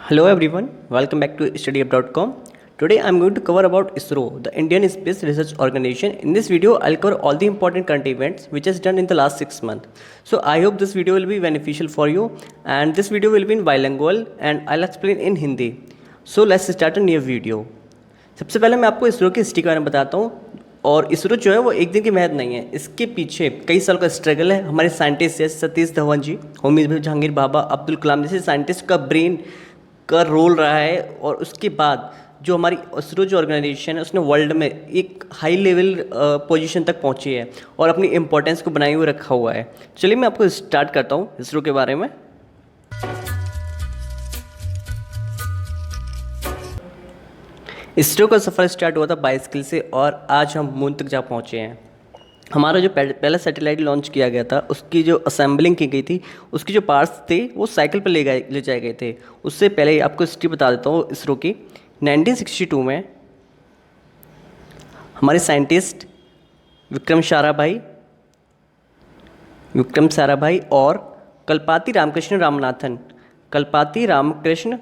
Hello everyone, welcome back to studyup.com. Today I am going to cover about ISRO, the Indian Space Research Organization. In this video, I'll cover all the important current events which is done in the last 6 months. So I hope this video will be beneficial for you, and this video will be in bilingual and I'll explain in Hindi. So let's start a new video. सबसे पहले मैं आपको इसरो की history के बारे में बताता हूँ। और इसरो जो है वो एक दिन की मेहनत नहीं है, इसके पीछे कई साल का स्ट्रगल है। हमारे साइंटिस्ट जैसे सतीश धवन जी, होमी जहांगीर बाबा, अब्दुल कलाम जैसे साइंटिस्ट का ब्रेन का रोल रहा है। और उसके बाद जो हमारी इसरो जो ऑर्गेनाइजेशन है उसने वर्ल्ड में एक हाई लेवल पोजीशन तक पहुंची है और अपनी इम्पोर्टेंस को बनाए हुए रखा हुआ है। चलिए मैं आपको स्टार्ट करता हूँ इसरो के बारे में। इसरो का सफ़र स्टार्ट हुआ था बाइसिकल से और आज हम मून तक जा पहुँचे हैं। हमारा जो पहला सैटेलाइट लॉन्च किया गया था उसकी जो असेंबलिंग की गई थी, उसके जो पार्ट्स थे वो साइकिल पर ले जाए गए थे। उससे पहले आपको हिस्ट्री बता देता हूँ इसरो की। 1962 में हमारे साइंटिस्ट विक्रम साराभाई और कल्पाती रामकृष्ण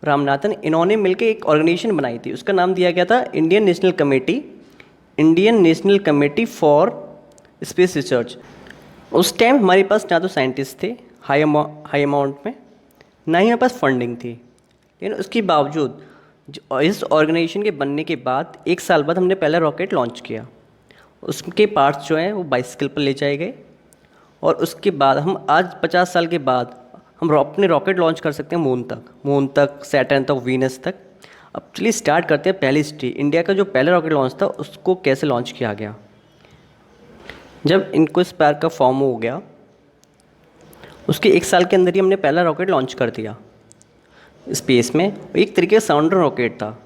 रामनाथन इन्होंने मिलकर एक ऑर्गेनाइजेशन बनाई थी। उसका नाम दिया गया था Indian national committee for space research. उस टाइम हमारे पास ना तो साइंटिस्ट थे हाई अमाउंट में, ना ही हमारे पास फंडिंग थी। लेकिन उसके बावजूद इस ऑर्गेनाइजेशन के बनने के बाद 1 साल बाद हमने पहला रॉकेट लॉन्च किया। उसके पार्ट्स जो हैं वो बाइसिकल पर ले जाए गए और उसके बाद हम आज 50 साल के बाद हम अपने रॉकेट लॉन्च कर सकते हैं मून तक, सैटर्न तक, वीनस तक। अब चलिए स्टार्ट करते हैं पहली हिस्ट्री। इंडिया का जो पहला रॉकेट लॉन्च था उसको कैसे लॉन्च किया गया। जब इनको स्पार्क का फॉर्म हो गया उसके 1 साल के अंदर ही हमने पहला रॉकेट लॉन्च कर दिया स्पेस में। एक तरीके का साउंडर रॉकेट था।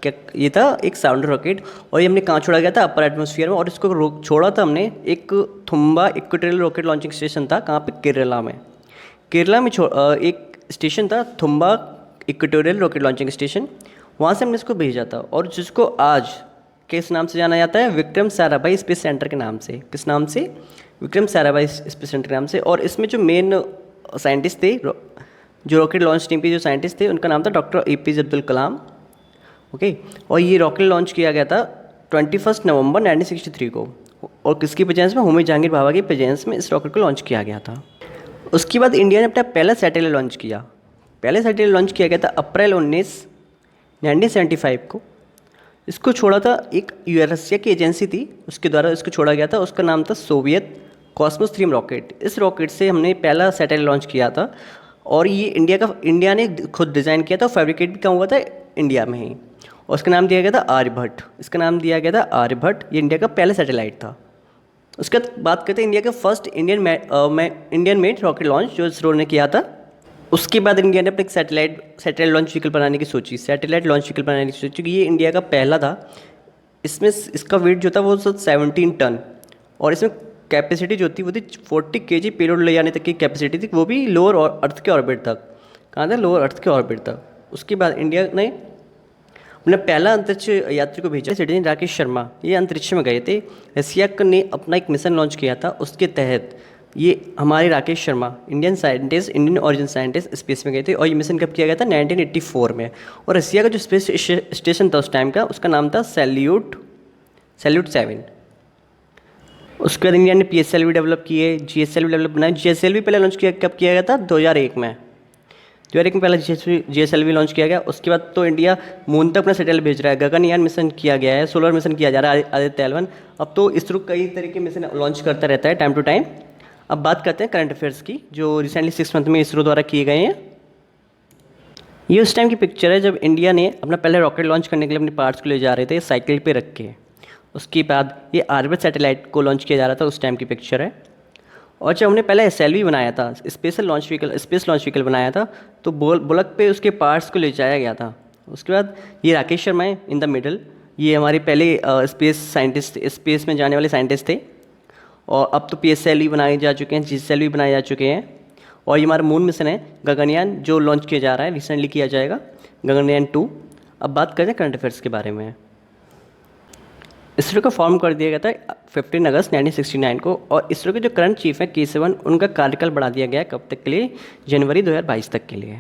क्या ये था? एक साउंडर रॉकेट। और ये हमने कहाँ छोड़ा गया था? अपर एटमॉस्फेयर में। और इसको छोड़ा था हमने एक Thumba equatorial rocket launching station था। कहाँ पे? केरला में एक स्टेशन था Thumba equatorial rocket launching station. वहाँ से हमने इसको भेजा था और जिसको आज किस नाम से जाना जाता है? विक्रम साराभाई स्पेस सेंटर के नाम से। किस नाम से? विक्रम साराभाई स्पेस सेंटर के नाम से। और इसमें जो मेन साइंटिस्ट थे, जो रॉकेट लॉन्च टीम के जो साइंटिस्ट थे, उनका नाम था doctor APJ Abdul Kalam. Okay. और ये रॉकेट लॉन्च किया गया था 21 नवंबर 1963 को। और किसकी प्रेजेंस में? होमी जहांगीर बाबा की प्रेजेंस में इस रॉकेट को लॉन्च किया गया था। उसके बाद इंडिया ने अपना पहला सैटेलाइट लॉन्च किया। पहले सैटेलाइट लॉन्च किया गया था अप्रैल 1975 को। इसको छोड़ा था एक रसिया की एजेंसी थी, उसके द्वारा इसको छोड़ा गया था। उसका नाम था सोवियत कॉस्मोस 3 रॉकेट। इस रॉकेट से हमने पहला सैटेलाइट लॉन्च किया था और ये इंडिया ने खुद डिज़ाइन किया था। फैब्रिकेट भी कहाँ हुआ था? इंडिया में ही। और उसका नाम दिया गया था आर्यभट्ट। ये इंडिया का पहला सैटेलाइट था। उसके बाद बात करते हैं इंडिया का first Indian made rocket launch जो इसरो ने किया था। उसके बाद इंडिया ने अपने एक सैटेलाइट लॉन्च व्हीकल बनाने की सोची। ये इंडिया का पहला था। इसमें इसका वेट जो था वो 17 टन और इसमें कैपेसिटी जो थी वो थी 40 kg पेलोड ले जाने तक की कैपेसिटी थी, वो भी लोअर अर्थ के ऑर्बिट तक। कहाँ था? लोअर अर्थ के ऑर्बिट तक। उसके बाद इंडिया ने अपना पहला अंतरिक्ष यात्री को भेजा, सिटीजन राकेश शर्मा। ये अंतरिक्ष में गए थे। रसिया ने अपना एक मिशन लॉन्च किया था। उसके तहत ये हमारे Rakesh Sharma Indian origin scientist space में गए थे। और ये मिशन कब किया गया था? 1984 में। और रसिया का जो स्पेस स्टेशन था उस टाइम का, उसका नाम था सैल्यूट 7। उसके बाद इंडिया ने PSLV डेवलप किए, GSLV डेवलप बनाए। GSLV पहले लॉन्च किया कब किया गया था? 2001 में पहला GSLV लॉन्च किया गया। उसके बाद तो इंडिया मून तक अपना सैटेलाइट भेज रहा है। गगनयान मिशन किया गया है, सोलर मिशन किया जा रहा है, आदित्य L1। अब तो इसरो कई तरह के मिशन लॉन्च करता रहता है टाइम टू टाइम। अब बात करते हैं करंट अफेयर्स की जो रिसेंटली 6 मंथ में इसरो द्वारा किए गए हैं। ये उस टाइम की पिक्चर है जब इंडिया ने अपना पहले रॉकेट लॉन्च करने के लिए अपने पार्ट्स को ले जा रहे थे साइकिल पे रख के। उसके बाद ये आर्यभट्ट सैटेलाइट को लॉन्च किया जा रहा था, उस टाइम की पिक्चर है। और जब हमने पहले SLV बनाया था, स्पेस लॉन्च व्हीकल बनाया था, तो बुलक पे उसके पार्ट्स को ले जाया गया था। उसके बाद ये राकेश शर्मा है इन द मिडल। ये हमारे पहले स्पेस में जाने वाले साइंटिस्ट थे। और अब तो PSLV बनाए जा चुके हैं, GSLV बनाए जा चुके हैं। और ये हमारा मून मिशन है गगनयान जो लॉन्च किया जा रहा है, रिसेंटली किया जाएगा, गगनयान 2। अब बात करते हैं करंट अफेयर्स के बारे में। इसरो का फॉर्म कर दिया गया था 15 अगस्त 1969 को। और इसरो के जो करंट चीफ हैं K. Sivan, उनका कार्यकाल बढ़ा दिया गया है कब तक के लिए? जनवरी 2022 तक के लिए।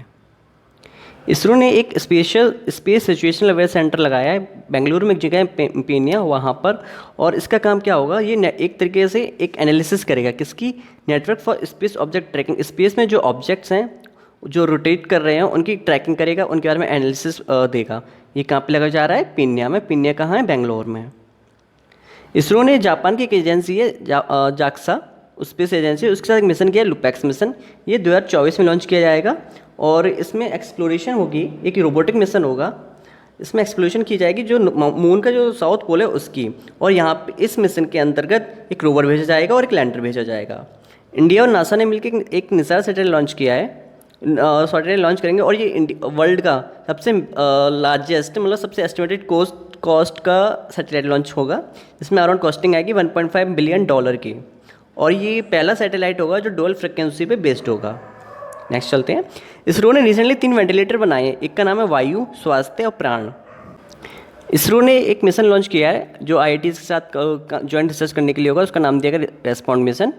इसरो ने एक special space situational aware centre लगाया है बेंगलुरु में, एक जगह है पेनिया वहाँ पर। और इसका काम क्या होगा, ये एक तरीके से एक एनालिसिस करेगा किसकी, network for space object tracking. Space में जो ऑब्जेक्ट्स हैं जो रोटेट कर रहे हैं उनकी ट्रैकिंग करेगा, उनके बारे में एनालिसिस देगा। ये कहाँ पे लगा जा रहा है, पेनिया में। पेनिया कहाँ है, बेंगलोर में। इसरो ने जापान की एक एजेंसी है जाक्सा स्पेस एजेंसी, उसके साथ एक मिशन किया है लुपैक्स मिशन। ये 2024 में लॉन्च किया जाएगा और इसमें एक्सप्लोरेशन होगी, एक रोबोटिक मिशन होगा। इसमें एक्सप्लोरेशन की जाएगी जो मून का जो साउथ पोल है उसकी। और यहाँ पे इस मिशन के अंतर्गत एक रोवर भेजा जाएगा और एक लैंडर भेजा जाएगा। इंडिया और नासा ने मिलकर एक निसार सैटेलाइट लॉन्च किया है, सैटेलाइट लॉन्च करेंगे। और ये वर्ल्ड का सबसे लार्जेस्ट, मतलब सबसे एस्टिमेटेड कॉस्ट का सैटेलाइट लॉन्च होगा। इसमें अराउंड कॉस्टिंग आएगी $1.5 बिलियन की। और ये पहला सैटेलाइट होगा जो डुअल फ्रिक्वेंसी पे बेस्ड होगा। नेक्स्ट चलते हैं। इसरो ने रिसेंटली 3 वेंटिलेटर बनाए हैं, एक का नाम है वायु, स्वास्थ्य और प्राण। इसरो ने एक मिशन लॉन्च किया है जो आईआईटी के साथ ज्वाइंट रिसर्च करने के लिए होगा, उसका नाम दिया गया रेस्पॉन्ड मिशन।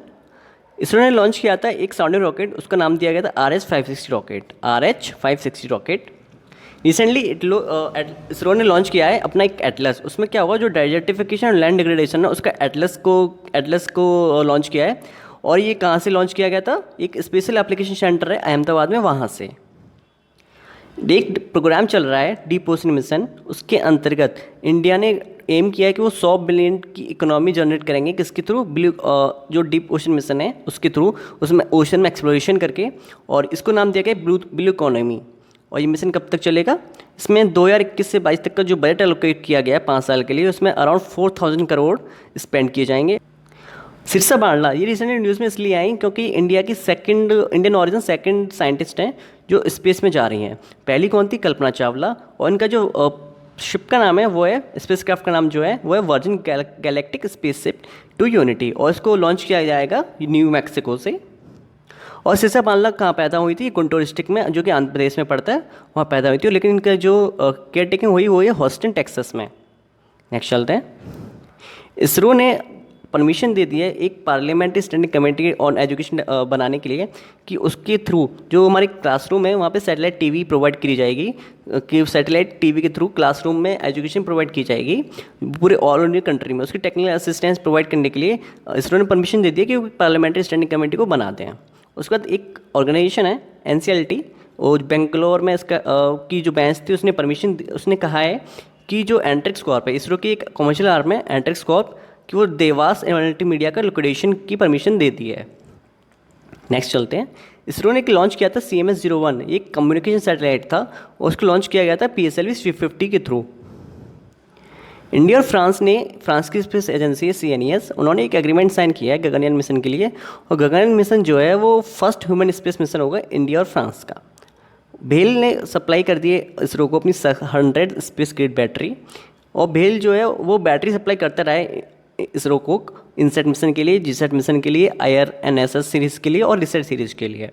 इसरो ने लॉन्च किया था एक साउंडिंग रॉकेट, उसका नाम दिया गया था RH-560 rocket, RH-560 rocket. Recently ISRO ने लॉन्च किया है अपना एक एटलस। उसमें क्या होगा, जो डेजर्टिफिकेशन और लैंड डिग्रेडेशन है उसका एटलस को लॉन्च किया है। और ये कहाँ से लॉन्च किया गया था, एक स्पेशल एप्लीकेशन सेंटर है अहमदाबाद में, वहाँ से। एक प्रोग्राम चल रहा है डीप ओशन मिशन, उसके अंतर्गत इंडिया ने एम किया है कि वो 100 बिलियन की इकोनॉमी जनरेट करेंगे, किसके थ्रू, जो डीप ओशन मिशन है उसके थ्रू, उसमें ओशन में एक्सप्लोरेशन करके। और इसको नाम दिया गया ब्लू इकोनॉमी। और ये मिशन कब तक चलेगा, इसमें 2021 से 22 तक का जो बजट एलोकेट किया गया है 5 साल के लिए, उसमें अराउंड 4000 करोड़ स्पेंड किए जाएंगे। सिरसा बांडला ये रिसेंटली न्यूज़ में इसलिए आई क्योंकि इंडियन ऑरिजिन सेकंड साइंटिस्ट हैं जो स्पेस में जा रही हैं। पहली कौन थी, कल्पना चावला। और इनका जो शिप का नाम है वो है, स्पेसक्राफ्ट का नाम जो है वो है वर्जिन गैलेक्टिक स्पेसशिप 2 यूनिटी। और इसको लॉन्च किया जाएगा न्यू मैक्सिको से। और सिरसा बांडला कहाँ पैदा हुई थी, गुंटूर डिस्ट्रिक्ट में, जो कि आंध्र प्रदेश में पड़ता है, वहाँ पैदा हुई थी। लेकिन इनका जो केयर टेकिंग हुई वो है हॉस्टन टेक्सास में। नेक्स्ट चलते हैं। इसरो ने परमिशन दे दी है एक parliamentary standing committee on education बनाने के लिए, कि उसके थ्रू जो हमारे क्लासरूम है वहाँ पे सैटेलाइट टीवी प्रोवाइड की जाएगी, कि सैटेलाइट टीवी के थ्रू क्लासरूम में एजुकेशन प्रोवाइड की जाएगी पूरे ऑल इंडिया कंट्री में। उसकी टेक्निकल असिस्टेंस प्रोवाइड करने के लिए इसरो ने परमिशन दे दी है कि वो पार्लियामेंट्री स्टैंडिंग कमेटी को बनाते हैं। उसके बाद एक ऑर्गेनाइजेशन है NCLT, और बेंगलोर में इसका की जो बेंच थी उसने कहा है कि जो एंट्रिक्स कॉर्प है, इसरो की एक कमर्शियल आर्म है एंट्रिक्स कॉर्प, कि वो देवास मल्टीमीडिया का लिक्विडेशन की परमिशन देती है। नेक्स्ट चलते हैं। इसरो ने लॉन्च किया था CMS-01, एक कम्युनिकेशन सैटेलाइट था, और उसको लॉन्च किया गया था PSLV-350 के थ्रू। इंडिया और फ्रांस की स्पेस एजेंसी है CNES, उन्होंने एक एग्रीमेंट साइन किया है गगनयान मिशन के लिए। और गगनयान मिशन जो है वो फर्स्ट ह्यूमन स्पेस मिशन होगा इंडिया और फ्रांस का। भेल ने सप्लाई कर दिए इसरो को अपनी 100 स्पेस ग्रेड बैटरी। और भेल जो है वो बैटरी सप्लाई करता रहा है इसरो को इनसेट मिशन के लिए, जीसैट मिशन के लिए, IRNSS सीरीज़ के लिए और रिसेट सीरीज़ के लिए।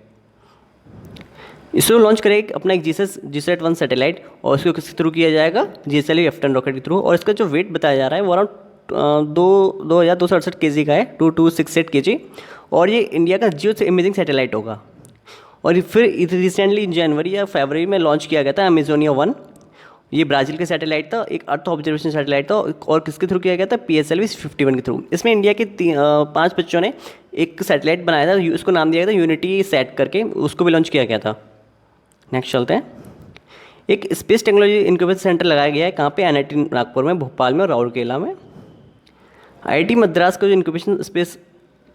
इसरो लॉन्च करेगा अपना एक जीसैट-1 सैटेलाइट, और उसको किसके थ्रू किया जाएगा, GSLV F10 रॉकेट के थ्रू। और इसका जो वेट बताया जा रहा है वो अराउंड 2268 kg का है, 2268 kg। और ये इंडिया का जियो इमेजिंग सैटेलाइट होगा। और फिर रिसेंटली जनवरी या फरवरी में लॉन्च किया गया था Amazonia-1, ये ब्राज़ील का सैटेलाइट था, एक अर्थ ऑब्जर्वेशन सैटेलाइट था। और किसके थ्रू किया गया था, PSLV-51 के थ्रू। इसमें इंडिया के 5 बच्चों ने एक सैटेलाइट बनाया था, उसको नाम दिया गया था यूनिटी सैट करके, उसको भी लॉन्च किया गया था। नेक्स्ट चलते हैं। एक स्पेस टेक्नोलॉजी इंक्यूबेशन सेंटर लगाया गया है, कहाँ पे, NIT नागपुर में, भोपाल में और राउरकेला में। IIT मद्रास का जो इंक्यूबेशन स्पेस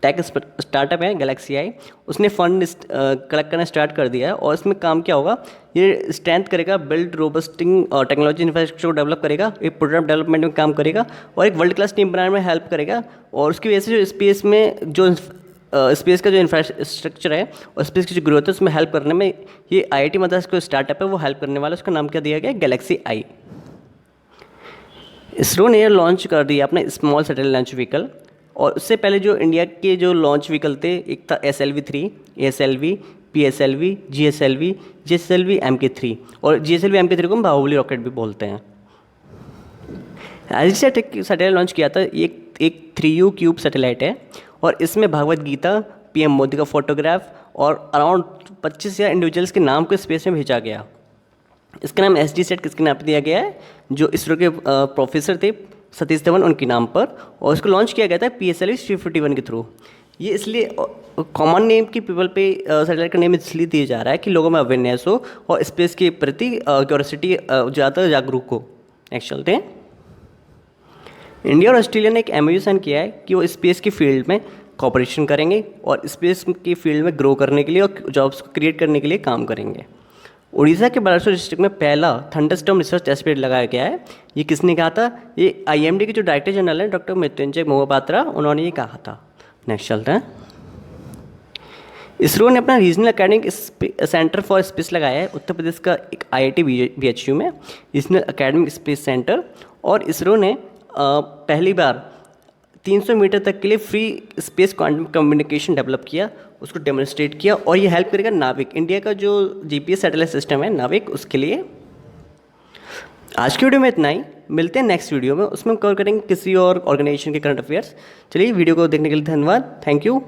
टेक स्टार्टअप है गैलेक्सी आई, उसने फंड कलेक्ट करना स्टार्ट कर दिया है। और इसमें काम क्या होगा, ये स्ट्रेंथ करेगा, बिल्ड रोबस्टिंग टेक्नोलॉजी इंफ्रास्ट्रक्चर को डेवलप करेगा, एक प्रोडक्ट डेवलपमेंट में काम करेगा, और एक वर्ल्ड क्लास टीम बनाने में हेल्प करेगा। और उसकी वजह से जो स्पेस का जो इंफ्रास्ट्रक्चर है और स्पेस की जो ग्रोथ है उसमें हेल्प करने में ये IIT मद्रास का स्टार्टअप है वो हेल्प करने वाला, उसका नाम क्या दिया गया, गैलेक्सी आई। इसरो ने लॉन्च कर दिया अपना स्मॉल सैटेलाइट लॉन्च व्हीकल। और उससे पहले जो इंडिया के जो लॉन्च व्हीकल थे, एक था SLV-3, ASLV, PSLV, GSLV MK3। और GSLV MK3 को हम बाहुबली रॉकेट भी बोलते हैं। एलजीसैट एक सैटेलाइट लॉन्च किया था, एक 3U क्यूब सैटेलाइट है, और इसमें भगवत गीता, PM मोदी का फोटोग्राफ और अराउंड 25 इंडिविजुअल्स के नाम को स्पेस में भेजा गया। इसका नाम एस डी सेट किसके नाम पर दिया गया है, जो इसरो के प्रोफेसर थे सतीश धवन उनके नाम पर, और इसको लॉन्च किया गया था PSLV 351 के थ्रू। ये इसलिए कॉमन नेम की पीपल पे सैटेलाइट का नेम इसलिए दिया जा रहा है कि लोगों में अवेयरनेस हो और स्पेस के प्रति क्यूरियोसिटी ज़्यादा जागरूक हो। नेक्स्ट चलते हैं। इंडिया और ऑस्ट्रेलिया ने एक MOU साइन किया है कि वो स्पेस की फील्ड में कॉपरेशन करेंगे और स्पेस की फील्ड में ग्रो करने के लिए और जॉब्स को क्रिएट करने के लिए काम करेंगे। उड़ीसा के बालासोर डिस्ट्रिक्ट में पहला थंडरस्टॉर्म रिसर्च टेस्ट बेड लगाया गया है। ये किसने कहा था, ये IMD के जो डायरेक्टर जनरल हैं डॉक्टर मृत्युंजय मोहपात्रा, उन्होंने ये कहा था। नेक्स्ट चलते हैं। इसरो ने अपना regional academic centre for space लगाया है उत्तर प्रदेश का एक IIT BHU में, रीजनल एकेडमिक स्पेस सेंटर। और इसरो ने पहली बार 300 मीटर तक के लिए free space quantum communication develop किया, उसको डेमोन्स्ट्रेट किया, और ये हेल्प करेगा नाविक, इंडिया का जो GPS सैटेलाइट सिस्टम है नाविक, उसके लिए। आज की वीडियो में इतना ही, मिलते हैं नेक्स्ट वीडियो में, उसमें हम कवर करेंगे किसी और ऑर्गेनाइजेशन के करंट अफेयर्स। चलिए, वीडियो को देखने के लिए धन्यवाद, थैंक यू।